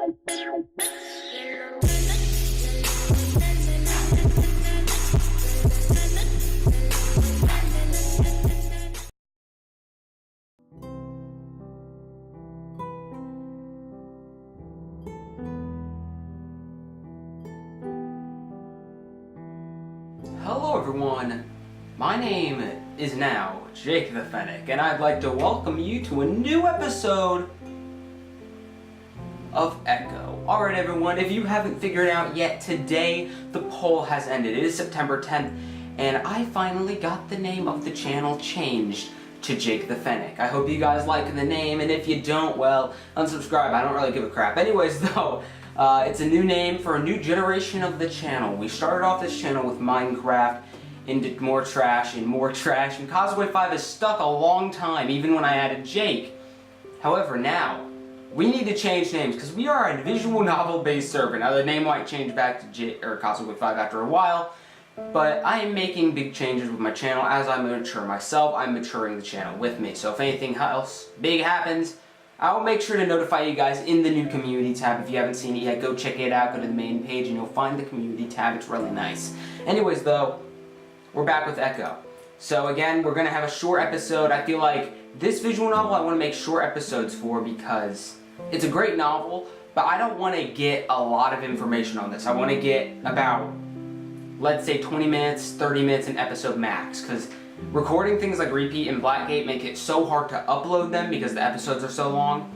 Hello everyone, my name is now Jaykethefennec, and I'd like to welcome you to a new episode of Echo. Alright everyone, if you haven't figured out yet, today the poll has ended. It is September 10th, and I finally got the name of the channel changed to Jaykethefennec. I hope you guys like the name, and if you don't, well, unsubscribe. I don't really give a crap. Anyways though, it's a new name for a new generation of the channel. We started off this channel with Minecraft, into more trash, and Causeway 5 has stuck a long time, even when I added Jayke. However, now, we need to change names, because we are a visual novel-based server. Now, the name might change back to Causeway 5 after a while, but I am making big changes with my channel. As I mature myself, I'm maturing the channel with me. So if anything else big happens, I'll make sure to notify you guys in the new community tab. If you haven't seen it yet, go check it out. Go to the main page and you'll find the community tab. It's really nice. Anyways, though, we're back with Echo. So again, we're going to have a short episode. I feel like this visual novel I want to make short episodes for because it's a great novel, but I don't want to get a lot of information on this. I want to get about, let's say, 20 minutes, 30 minutes an episode max, because recording things like Repeat and Blackgate make it so hard to upload them because the episodes are so long.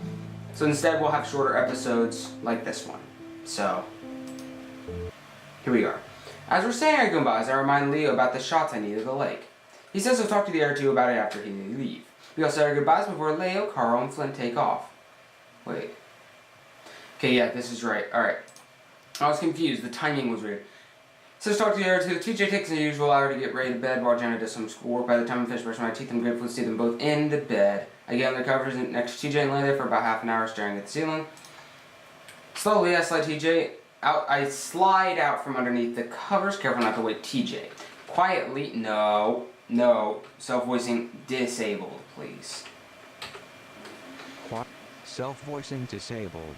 So instead we'll have shorter episodes like this one. So, here we are. As we're saying our goodbyes, I remind Leo about the shots I need of the lake. He says he'll talk to the other two about it after he leave. We all say our goodbyes before Leo, Carl, and Flint take off. Wait. Okay, yeah, this is right. Alright. I was confused. The timing was weird. So talk to the other two. TJ takes the usual hour to get ready to bed while Jenna does some schoolwork. By the time I finish brushing my teeth, I'm grateful to see them both in the bed. I get on their covers next to TJ and lay there for about half an hour staring at the ceiling. Slowly, I slide TJ out. I slide out from underneath the covers, careful not to wake TJ. Quietly, no, self-voicing disabled, please. Self-voicing disabled.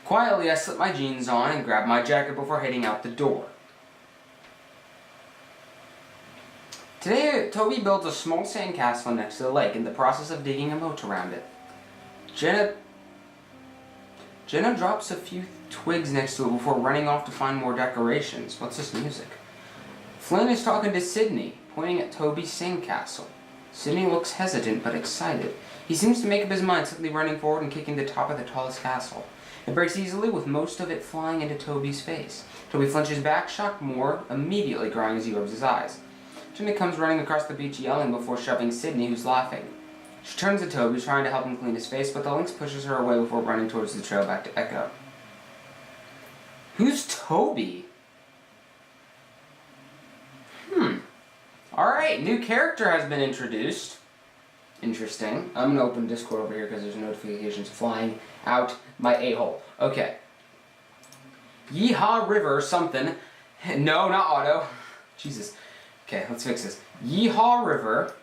Quietly, I slip my jeans on and grab my jacket before heading out the door. Today, Toby builds a small sandcastle next to the lake in the process of digging a moat around it. Jenna drops a few twigs next to it before running off to find more decorations. What's this music? Flynn is talking to Sydney, pointing at Toby's sandcastle. Sydney looks hesitant but excited. He seems to make up his mind, suddenly running forward and kicking the top of the tallest castle. It breaks easily, with most of it flying into Toby's face. Toby flinches back, shocked more, immediately crying as he rubs his eyes. Jenny comes running across the beach yelling before shoving Sydney, who's laughing. She turns to Toby, trying to help him clean his face, but the lynx pushes her away before running towards the trail back to Echo. Who's Toby? Alright, new character has been introduced. Interesting. I'm gonna open Discord over here because there's notifications flying out my a-hole. Okay. Yeehaw River something. No, not auto. Jesus. Okay, let's fix this. Yeehaw River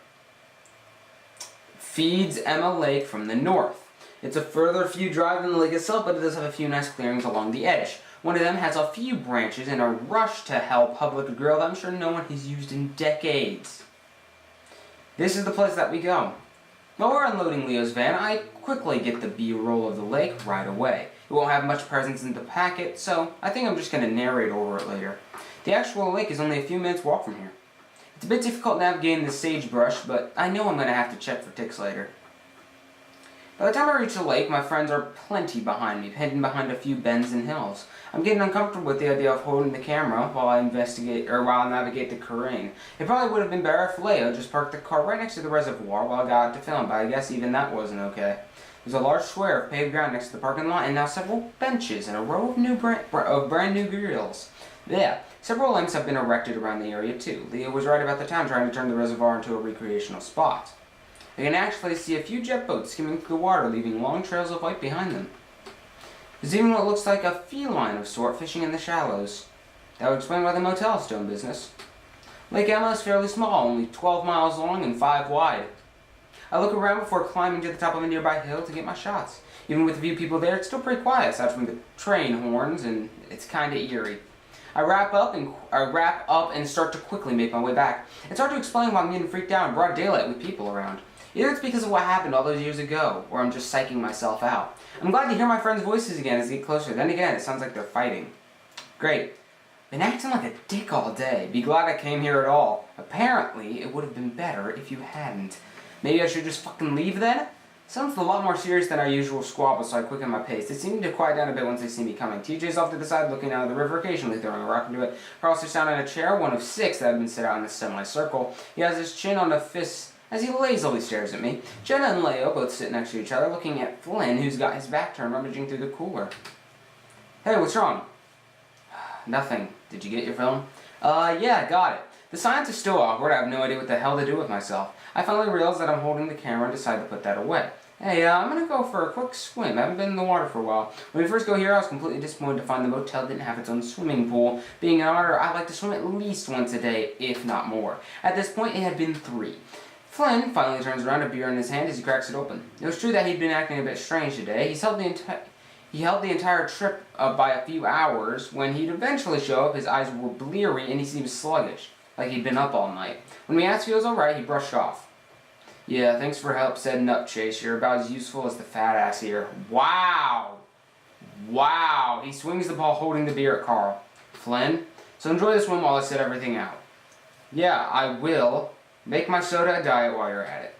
feeds Emma Lake from the north. It's a further few drive than the lake itself, but it does have a few nice clearings along the edge. One of them has a few branches in a rush to help public a grill that I'm sure no one has used in decades. This is the place that we go. While we're unloading Leo's van, I quickly get the B-roll of the lake right away. It won't have much presence in the packet, so I think I'm just going to narrate over it later. The actual lake is only a few minutes walk from here. It's a bit difficult navigating the sagebrush, but I know I'm going to have to check for ticks later. By the time I reach the lake, my friends are plenty behind me, hidden behind a few bends and hills. I'm getting uncomfortable with the idea of holding the camera while I navigate the terrain. It probably would have been better if Leo just parked the car right next to the reservoir while I got out to film, but I guess even that wasn't okay. There's a large square of paved ground next to the parking lot, and now several benches and a row of brand new grills. Yeah, several lamps have been erected around the area too. Leo was right about the time trying to turn the reservoir into a recreational spot. I can actually see a few jet boats skimming through the water, leaving long trails of white behind them. There's even what looks like a feline of sort fishing in the shallows. That would explain why the motel is still in business. Lake Emma is fairly small, only 12 miles long and 5 wide. I look around before climbing to the top of a nearby hill to get my shots. Even with a few people there, it's still pretty quiet, aside from the train horns, and it's kind of eerie. I wrap up and start to quickly make my way back. It's hard to explain why I'm getting freaked out in broad daylight with people around. Either it's because of what happened all those years ago, or I'm just psyching myself out. I'm glad to hear my friends' voices again as they get closer. Then again, it sounds like they're fighting. Great. Been acting like a dick all day. Be glad I came here at all. Apparently, it would have been better if you hadn't. Maybe I should just fucking leave then? Sounds a lot more serious than our usual squabble, so I quicken my pace. They seem to quiet down a bit once they see me coming. TJ's off to the side looking out of the river, occasionally throwing a rock into it. Carl's sits down in a chair, one of 6 that have been set out in a semicircle. He has his chin on a fist as he lazily stares at me. Jenna and Leo both sit next to each other, looking at Flynn, who's got his back turned, rummaging through the cooler. Hey, what's wrong? Nothing. Did you get your film? Yeah, got it. The science is still awkward. I have no idea what the hell to do with myself. I finally realize that I'm holding the camera and decide to put that away. Hey, I'm gonna go for a quick swim. I haven't been in the water for a while. When we first go here, I was completely disappointed to find the motel didn't have its own swimming pool. Being an otter, I like to swim at least once a day, if not more. At this point, it had been 3. Flynn finally turns around, a beer in his hand as he cracks it open. It was true that he'd been acting a bit strange today. He held the entire trip by a few hours. When he'd eventually show up, his eyes were bleary and he seemed sluggish, like he'd been up all night. When we asked if he was alright, he brushed off. Yeah, thanks for help setting up, Chase. You're about as useful as the fat ass here. Wow! Wow! He swings the ball holding the beer at Carl. Flynn? So enjoy this one while I set everything out. Yeah, I will. Make my soda a diet while you're at it.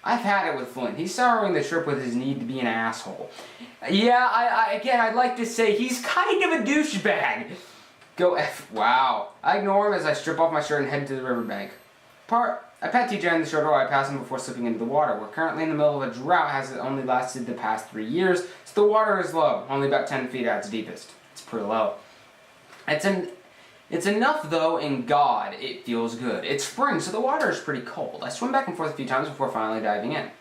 I've had it with Flynn. He's souring the trip with his need to be an asshole. Yeah, I'd like to say he's kind of a douchebag. Go F. Wow. I ignore him as I strip off my shirt and head to the riverbank. I pat TJ on the shoulder while I pass him before slipping into the water. We're currently in the middle of a drought as it only lasted the past 3 years, so the water is low, only about 10 feet at its deepest. It's pretty low. It's enough, though, in God, it feels good. It's spring, so the water is pretty cold. I swim back and forth a few times before finally diving in.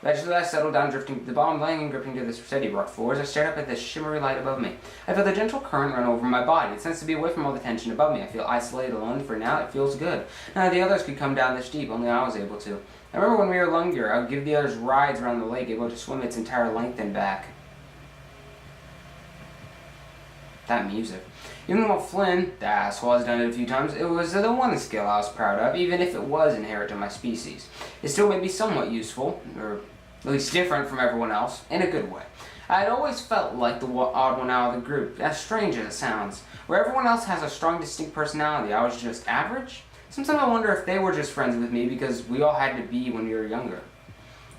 Eventually, I settle down, drifting to the bottom, laying and gripping to the steady rock floor as I stared up at the shimmery light above me. I feel the gentle current run over my body. It tends to be away from all the tension above me. I feel isolated, alone. For now, it feels good. None of the others could come down this deep, only I was able to. I remember when we were younger, I would give the others rides around the lake, able to swim its entire length and back. That music. Even though Flynn, the asshole, has done it a few times, it was the one skill I was proud of, even if it was inherent to my species. It still made me somewhat useful, or at least different from everyone else, in a good way. I had always felt like the odd one out of the group, as strange as it sounds. Where everyone else has a strong, distinct personality, I was just average? Sometimes I wonder if they were just friends with me because we all had to be when we were younger.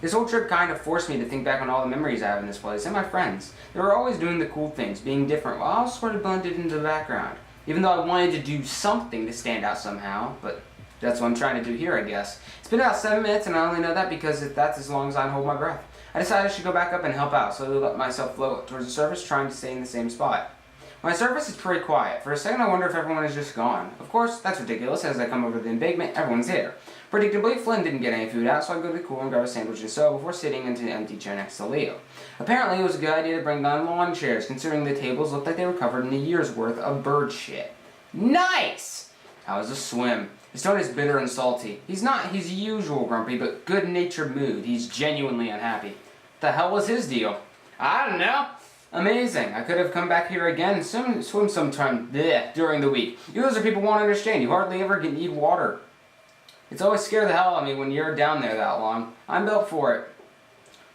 This whole trip kind of forced me to think back on all the memories I have in this place, and my friends. They were always doing the cool things, being different, while I was sort of blended into the background. Even though I wanted to do something to stand out somehow, but that's what I'm trying to do here, I guess. It's been about 7 minutes, and I only know that because that's as long as I can hold my breath. I decided I should go back up and help out, so I let myself float towards the surface, trying to stay in the same spot. When I surface, it's pretty quiet. For a second, I wonder if everyone is just gone. Of course, that's ridiculous. As I come over the embankment, everyone's here. Predictably, Flynn didn't get any food out, so I go to the cooler and grab a sandwich and soda before sitting into the empty chair next to Leo. Apparently, it was a good idea to bring down lawn chairs, considering the tables looked like they were covered in a year's worth of bird shit. Nice! How was the swim? His tone is bitter and salty. He's not his usual grumpy, but good-natured mood. He's genuinely unhappy. What the hell was his deal? I don't know. Amazing. I could have come back here again and swim sometime during the week. You those are people won't understand. You hardly ever need water. It's always scared the hell out of me when you're down there that long. I'm built for it.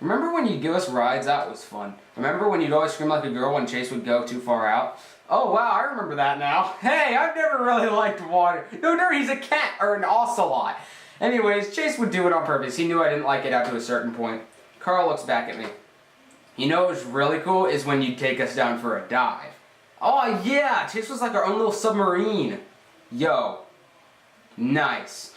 Remember when you'd give us rides? That was fun. Remember when you'd always scream like a girl when Chase would go too far out? Oh wow, I remember that now. Hey, I've never really liked water. No, he's a cat or an ocelot. Anyways, Chase would do it on purpose. He knew I didn't like it out to a certain point. Carl looks back at me. You know what's really cool is when you take us down for a dive. Oh yeah, Chase was like our own little submarine. Yo, nice.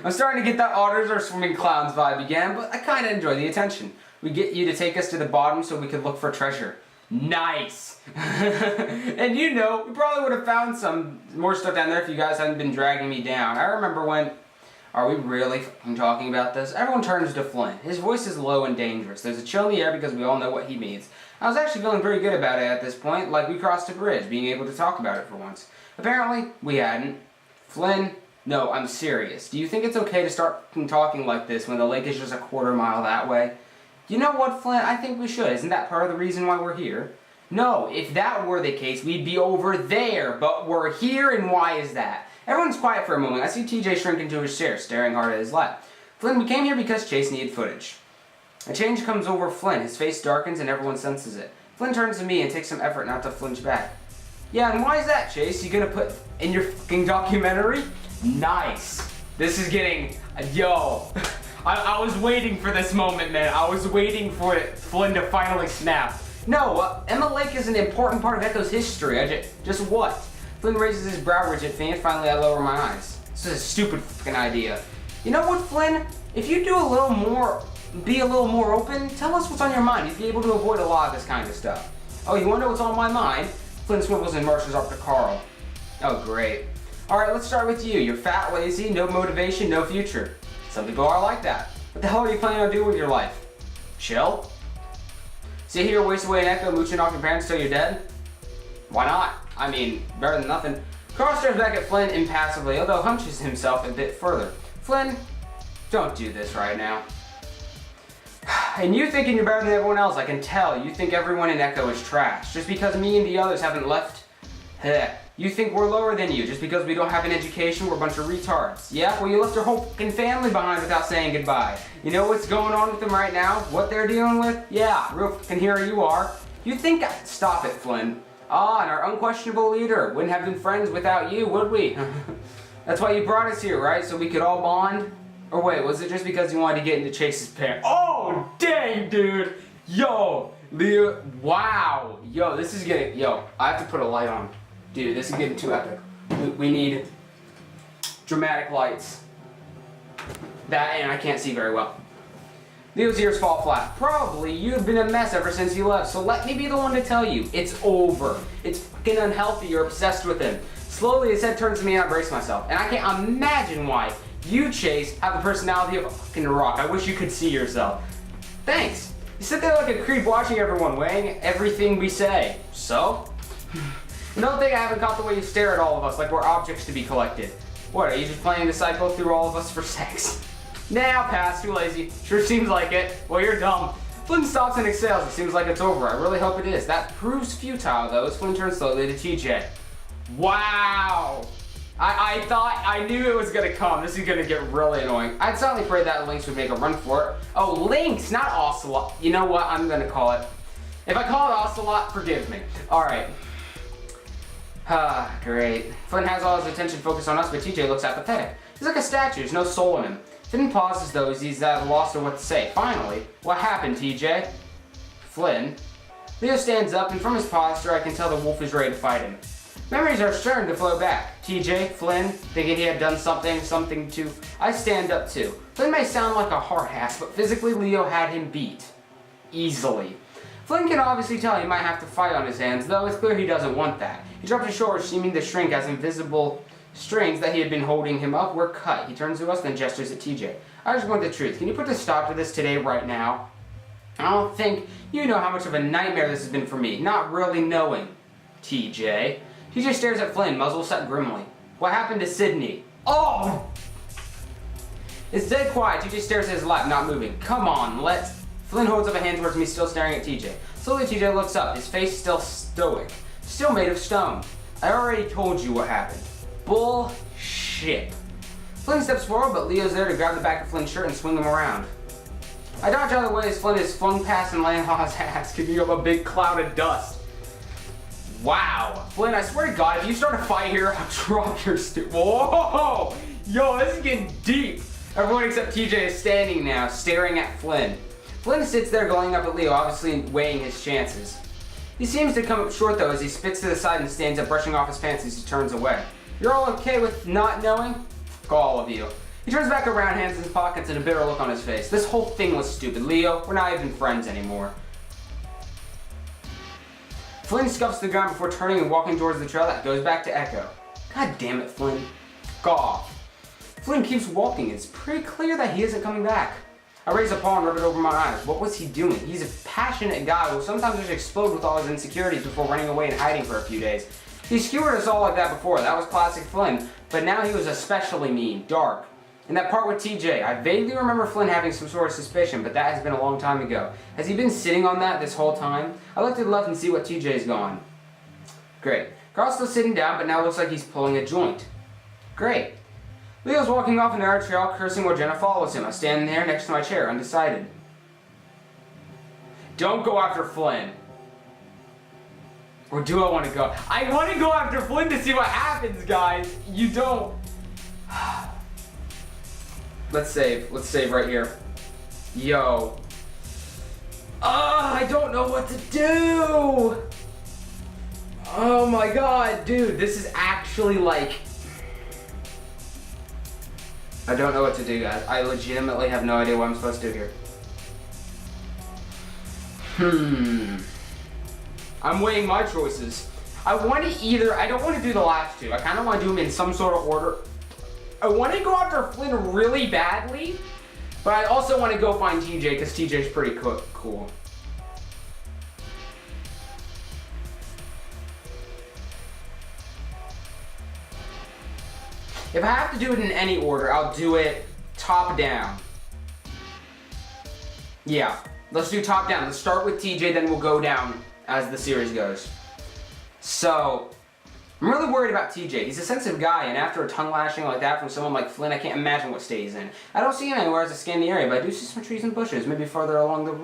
I'm starting to get that otters are swimming clowns vibe again, but I kind of enjoy the attention. We get you to take us to the bottom so we could look for treasure. Nice. And you know, we probably would have found some more stuff down there if you guys hadn't been dragging me down. I remember when... Are we really fucking talking about this? Everyone turns to Flynn. His voice is low and dangerous. There's a chill in the air because we all know what he means. I was actually feeling pretty good about it at this point, like we crossed a bridge, being able to talk about it for once. Apparently, we hadn't. Flynn, no, I'm serious. Do you think it's okay to start talking like this when the lake is just a quarter mile that way? You know what, Flynn? I think we should. Isn't that part of the reason why we're here? No, if that were the case, we'd be over there, but we're here, and why is that? Everyone's quiet for a moment. I see TJ shrink into his chair, staring hard at his lap. Flynn, we came here because Chase needed footage. A change comes over Flynn. His face darkens, and everyone senses it. Flynn turns to me and takes some effort not to flinch back. Yeah, and why is that, Chase? You gonna put in your fucking documentary? Nice. This is getting... Yo. I was waiting for this moment, man. I was waiting for Flynn to finally snap. No, Emma Lake is an important part of Echo's history. Just what? Flynn raises his brow ridge at me, and finally I lower my eyes. This is a stupid fucking idea. You know what, Flynn? If you do a little more, be a little more open, tell us what's on your mind. You'd be able to avoid a lot of this kind of stuff. Oh, you wanna know what's on my mind? Flynn swivels and marches up to Carl. Oh, great. Alright, let's start with you. You're fat, lazy, no motivation, no future. Some people are like that. What the hell are you planning on doing with your life? Chill? Sit here, waste away in Echo, mooching off your parents till you're dead? Why not? I mean, better than nothing. Carl stares back at Flynn impassively, although hunches himself a bit further. Flynn, don't do this right now. And you thinking you're better than everyone else, I can tell. You think everyone in Echo is trash. Just because me and the others haven't left... You think we're lower than you just because we don't have an education, we're a bunch of retards. Yeah, well you left your whole fucking family behind without saying goodbye. You know what's going on with them right now? What they're dealing with? Yeah, real fucking hero you are. You think... Stop it, Flynn. Ah, and our unquestionable leader. Wouldn't have been friends without you, would we? That's why you brought us here, right? So we could all bond? Or wait, was it just because you wanted to get into Chase's pants? Oh, dang, dude! Yo, Leo, wow. Yo, this is getting... Yo, I have to put a light on. Dude, this is getting too epic. We need dramatic lights. That, and I can't see very well. Leo's ears fall flat. Probably you've been a mess ever since he left, so let me be the one to tell you. It's over. It's fucking unhealthy. You're obsessed with him. Slowly his head turns to me and I brace myself. And I can't imagine why you, Chase, have the personality of a fucking rock. I wish you could see yourself. Thanks. You sit there like a creep watching everyone, weighing everything we say. So? Don't think I haven't caught the way you stare at all of us like we're objects to be collected. What, are you just planning to cycle through all of us for sex? Nah, I'll pass. Too lazy. Sure seems like it. Well, you're dumb. Flynn stops and exhales. It seems like it's over. I really hope it is. That proves futile, though, as Flynn turns slowly to TJ. Wow! I knew it was gonna come. This is gonna get really annoying. I'd certainly prayed that Lynx would make a run for it. Oh, Lynx, not Ocelot. You know what? I'm gonna call it. If I call it Ocelot, forgive me. Alright. Ah, great. Flynn has all his attention focused on us, but TJ looks apathetic. He's like a statue. There's no soul in him. Flynn pauses though as he's at a loss of what to say. Finally, what happened, TJ? Flynn. Leo stands up, and from his posture, I can tell the wolf is ready to fight him. Memories are starting to flow back. TJ, Flynn, thinking he had done something to... I stand up too. Flynn may sound like a hard ass, but physically Leo had him beat. Easily. Flynn can obviously tell he might have to fight on his hands, though it's clear he doesn't want that. He dropped his shoulders, seeming to shrink as invisible strings that he had been holding him up were cut. He turns to us, then gestures at TJ. I just want the truth. Can you put a stop to this today, right now? I don't think you know how much of a nightmare this has been for me, not really knowing. TJ. TJ stares at Flynn, muzzle set grimly. What happened to Sydney? Oh! It's dead quiet. TJ stares at his lap, not moving. Come on, let's... Flynn holds up a hand towards me, still staring at TJ. Slowly, TJ looks up, his face still stoic. Still made of stone. I already told you what happened. Bullshit. Flynn steps forward, but Leo's there to grab the back of Flynn's shirt and swing him around. I dodge out of the way as Flynn is flung past and land on his ass, kicking up a big cloud of dust. Wow. Flynn, I swear to God, if you start a fight here, I'll drop your Whoa! Yo, this is getting deep. Everyone except TJ is standing now, staring at Flynn. Flynn sits there glowing up at Leo, obviously weighing his chances. He seems to come up short though as he spits to the side and stands up, brushing off his pants as he turns away. You're all okay with not knowing? Call all of you. He turns back around, hands in his pockets, and a bitter look on his face. This whole thing was stupid. Leo, we're not even friends anymore. Flynn scuffs the ground before turning and walking towards the trail that goes back to Echo. God damn it, Flynn. Goff. Flynn keeps walking. It's pretty clear that he isn't coming back. I raise a paw and rub it over my eyes. What was he doing? He's a passionate guy who will sometimes just explode with all his insecurities before running away and hiding for a few days. He skewered us all like that before. That was classic Flynn. But now he was especially mean, dark. In that part with TJ, I vaguely remember Flynn having some sort of suspicion, but that has been a long time ago. Has he been sitting on that this whole time? I look to the left and see what TJ's gone. Great. Carl's still sitting down, but now looks like he's pulling a joint. Great. Leo's walking off in the art trail, cursing while Jenna follows him. I stand there next to my chair, undecided. Don't go after Flynn. Or do I want to go? I want to go after Flynn to see what happens, guys. You don't. Let's save. Let's save right here. Yo. I don't know what to do. Oh my god, dude. This is actually like... I don't know what to do, guys. I legitimately have no idea what I'm supposed to do here. I'm weighing my choices. I want to either... I don't want to do the last two. I kind of want to do them in some sort of order. I want to go after Flynn really badly, but I also want to go find TJ because TJ's pretty cool. If I have to do it in any order, I'll do it top down. Yeah, let's do top down. Let's start with TJ, then we'll go down as the series goes. So... I'm really worried about TJ. He's a sensitive guy, and after a tongue lashing like that from someone like Flynn, I can't imagine what state he's in. I don't see him anywhere as I scan the area, but I do see some trees and bushes, maybe farther along the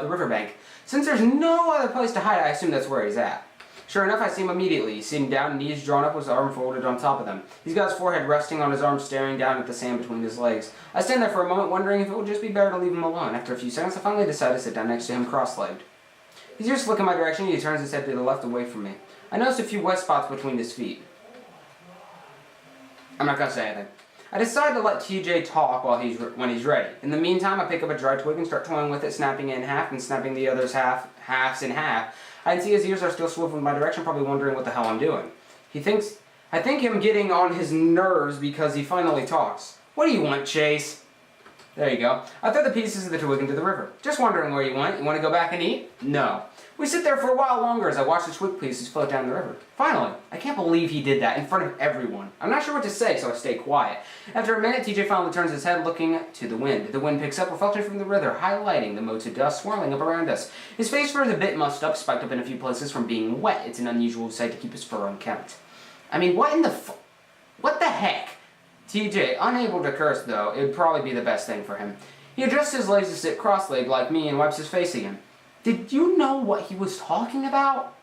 riverbank. Since there's no other place to hide, I assume that's where he's at. Sure enough, I see him immediately. He's sitting down, knees drawn up with his arm folded on top of them. He's got his forehead resting on his arm, staring down at the sand between his legs. I stand there for a moment, wondering if it would just be better to leave him alone. After a few seconds, I finally decide to sit down next to him, cross-legged. He's just looking my direction, he turns his head to the left away from me. I notice a few wet spots between his feet. I'm not gonna say anything. I decide to let TJ talk when he's ready. In the meantime, I pick up a dry twig and start toying with it, snapping it in half and snapping the other's halves in half. I can see his ears are still swiveling in my direction, probably wondering what the hell I'm doing. I think him getting on his nerves because he finally talks. What do you want, Chase? There you go. I throw the pieces of the twig into the river. Just wondering where you went. You want to go back and eat? No. We sit there for a while longer as I watch the twig pieces float down the river. Finally, I can't believe he did that in front of everyone. I'm not sure what to say, so I stay quiet. After a minute, TJ finally turns his head, looking to the wind. The wind picks up, reflecting from the river, highlighting the motes of dust swirling up around us. His face fur is a bit mussed up, spiked up in a few places from being wet. It's an unusual sight to keep his fur unkempt. I mean, what the heck? TJ, unable to curse though, it would probably be the best thing for him. He adjusts his legs to sit cross-legged like me and wipes his face again. Did you know what he was talking about?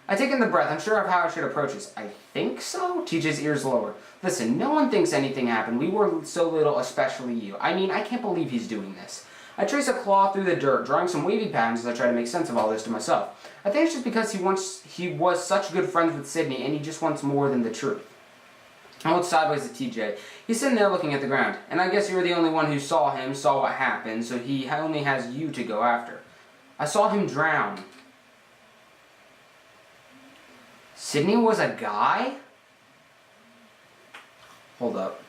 I take in the breath, unsure of how I should approach this. I think so? TJ's ears lower. Listen, no one thinks anything happened. We were so little, especially you. I mean, I can't believe he's doing this. I trace a claw through the dirt, drawing some wavy patterns as I try to make sense of all this to myself. I think it's just because he was such good friends with Sydney and he just wants more than the truth. I look sideways at TJ. He's sitting there looking at the ground. And I guess you were the only one who saw him, saw what happened, so he only has you to go after. I saw him drown. Sydney was a guy? Hold up.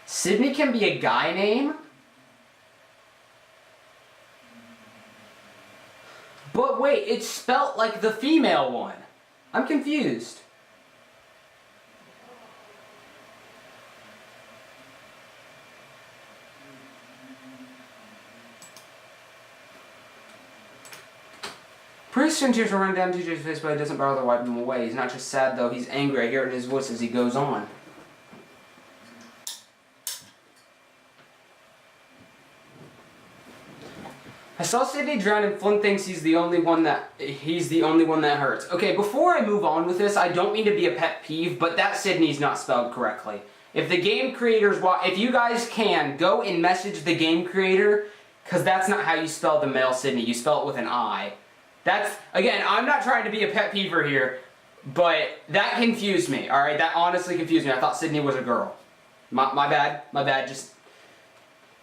Sydney can be a guy name? But wait, it's spelt like the female one. I'm confused. Pretty soon tears will run down TJ's face, but it doesn't bother to wipe them away. He's not just sad though, he's angry. I hear it in his voice as he goes on. I saw Sydney drown and Flynn thinks he's the only one that hurts. Okay, before I move on with this, I don't mean to be a pet peeve, but that Sydney's not spelled correctly. If the game creators if you guys can, go and message the game creator, because that's not how you spell the male Sydney. You spell it with an I. That's, again, I'm not trying to be a pet peever here, but that confused me, alright? That honestly confused me. I thought Sydney was a girl. My bad, just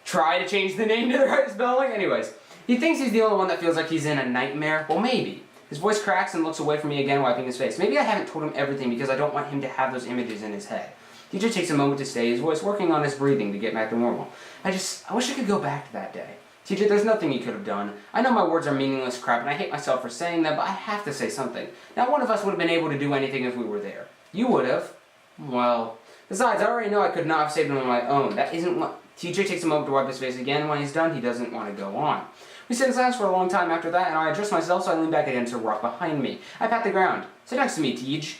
try to change the name to the right spelling. Anyways, he thinks he's the only one that feels like he's in a nightmare. Well, maybe. His voice cracks and looks away from me again, wiping his face. Maybe I haven't told him everything because I don't want him to have those images in his head. He just takes a moment to stay his voice, working on his breathing to get back to normal. I wish I could go back to that day. TJ, there's nothing you could have done. I know my words are meaningless crap, and I hate myself for saying them, but I have to say something. Not one of us would have been able to do anything if we were there. You would have. Well, besides, I already know I could not have saved him on my own. That isn't what... TJ takes a moment to wipe his face again. When he's done, he doesn't want to go on. We sit in silence for a long time after that, and I adjust myself so I lean back against a rock behind me. I pat the ground. Sit next to me, TJ.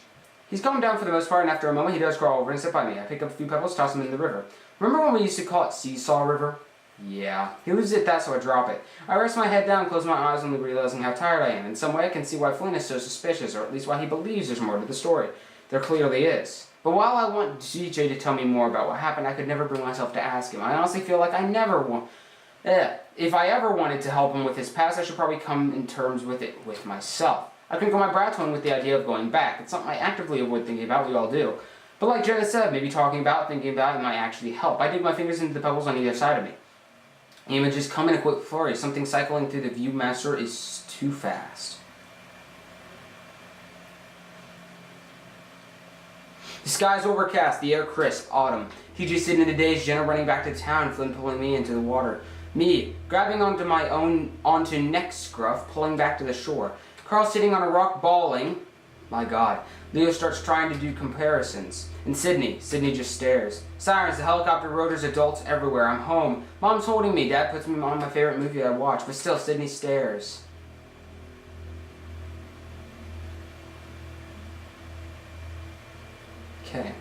He's calmed down for the most part, and after a moment, he does crawl over and sit by me. I pick up a few pebbles, toss them in the river. Remember when we used to call it Seesaw River? Yeah. He leaves it at that, so I drop it. I rest my head down and close my eyes, only realizing how tired I am. In some way, I can see why Flynn is so suspicious, or at least why he believes there's more to the story. There clearly is. But while I want TJ to tell me more about what happened, I could never bring myself to ask him. I honestly feel like I never want... If I ever wanted to help him with his past, I should probably come in terms with it with myself. I couldn't go my brat to him with the idea of going back. It's something I actively avoid thinking about, we all do. But like Jenna said, maybe talking about, thinking about it might actually help. I dig my fingers into the pebbles on either side of me. Images come in a quick flurry. Something cycling through the Viewmaster is too fast. The sky's overcast, the air crisp, autumn. TJ sitting in a daze, Jenna running back to town, Flynn pulling me into the water. Me, grabbing onto neck scruff, pulling back to the shore. Carl sitting on a rock bawling. My God. Leo starts trying to do comparisons. And Sydney just stares. Sirens, the helicopter rotors, adults everywhere. I'm home. Mom's holding me. Dad puts me on my favorite movie I watch. But still, Sydney stares. Okay.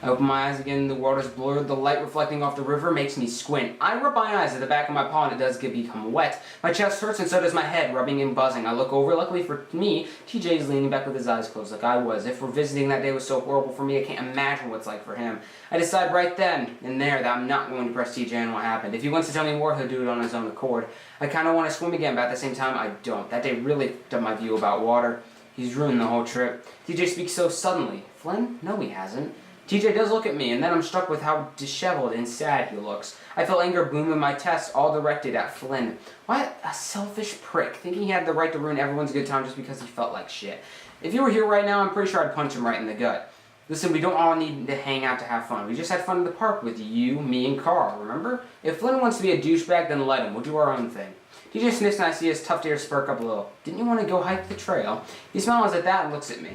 I open my eyes again, the world is blurred, the light reflecting off the river makes me squint. I rub my eyes at the back of my paw and it does become wet. My chest hurts and so does my head, rubbing and buzzing. I look over, luckily for me, TJ is leaning back with his eyes closed like I was. If revisiting that day was so horrible for me, I can't imagine what it's like for him. I decide right then and there that I'm not going to press TJ on what happened. If he wants to tell me more, he'll do it on his own accord. I kind of want to swim again, but at the same time, I don't. That day really fucked up my view about water. He's ruined the whole trip. TJ speaks so suddenly. Flynn? No, he hasn't. TJ does look at me, and then I'm struck with how disheveled and sad he looks. I feel anger boom in my chest, all directed at Flynn. What a selfish prick, thinking he had the right to ruin everyone's good time just because he felt like shit. If you were here right now, I'm pretty sure I'd punch him right in the gut. Listen, we don't all need to hang out to have fun. We just had fun in the park with you, me, and Carl, remember? If Flynn wants to be a douchebag, then let him. We'll do our own thing. TJ sniffs and I see his tough ears spark up a little. Didn't you want to go hike the trail? He smiles at that and looks at me.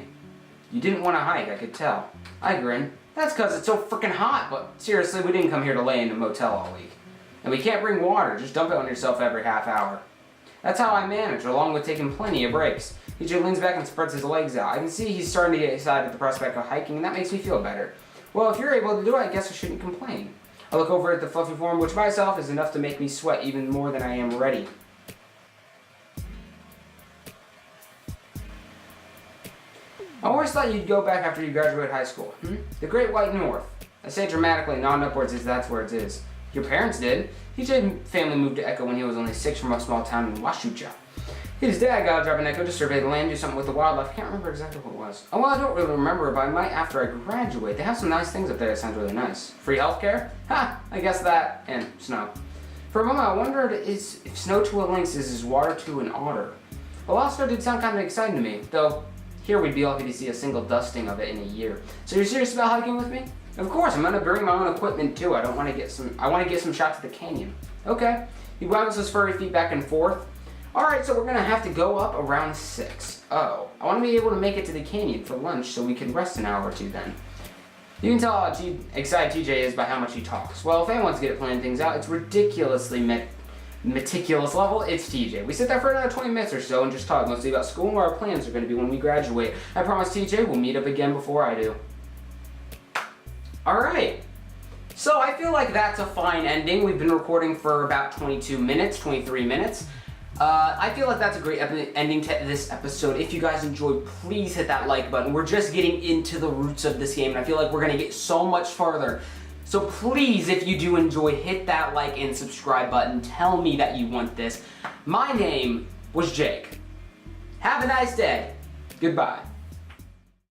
You didn't want to hike, I could tell. I grin. That's because it's so freaking hot, but seriously, we didn't come here to lay in a motel all week. And we can't bring water, just dump it on yourself every half hour. That's how I manage, along with taking plenty of breaks. TJ leans back and spreads his legs out. I can see he's starting to get excited at the prospect of hiking, and that makes me feel better. Well, if you're able to do it, I guess I shouldn't complain. I look over at the fluffy form, which by itself is enough to make me sweat even more than I am ready. I always thought you'd go back after you graduate high school. The Great White North. I say dramatically, nodding upwards as that's where it is. Your parents did. TJ's family moved to Echo when he was only 6 from a small town in Washucha. His dad got a job in Echo to survey the land, do something with the wildlife. I can't remember exactly what it was. Oh, well, I don't really remember, but I might after I graduate. They have some nice things up there that sounds really nice. Free healthcare? Ha! I guess that. And snow. For a moment, I wondered if snow to a lynx is as water to an otter. Alaska did sound kind of exciting to me, though. Here we'd be lucky to see a single dusting of it in a year. So you're serious about hiking with me? Of course, I'm gonna bring my own equipment too. I want to get some shots of the canyon. Okay. He waggles his furry feet back and forth. Alright, so we're gonna have to go up around 6. Oh. I want to be able to make it to the canyon for lunch so we can rest an hour or two then. You can tell how excited TJ is by how much he talks. Well, if anyone wants to get planning things out, it's ridiculously meticulous level, it's TJ. We sit there for another 20 minutes or so and just talk mostly about school and where our plans are going to be when we graduate. I promise TJ we'll meet up again before I do. Alright, so I feel like that's a fine ending. We've been recording for about 22 minutes, 23 minutes. I feel like that's a great ending to this episode. If you guys enjoyed, please hit that like button. We're just getting into the roots of this game and I feel like we're going to get so much farther. So please, if you do enjoy, hit that like and subscribe button. Tell me that you want this. My name was Jake. Have a nice day. Goodbye.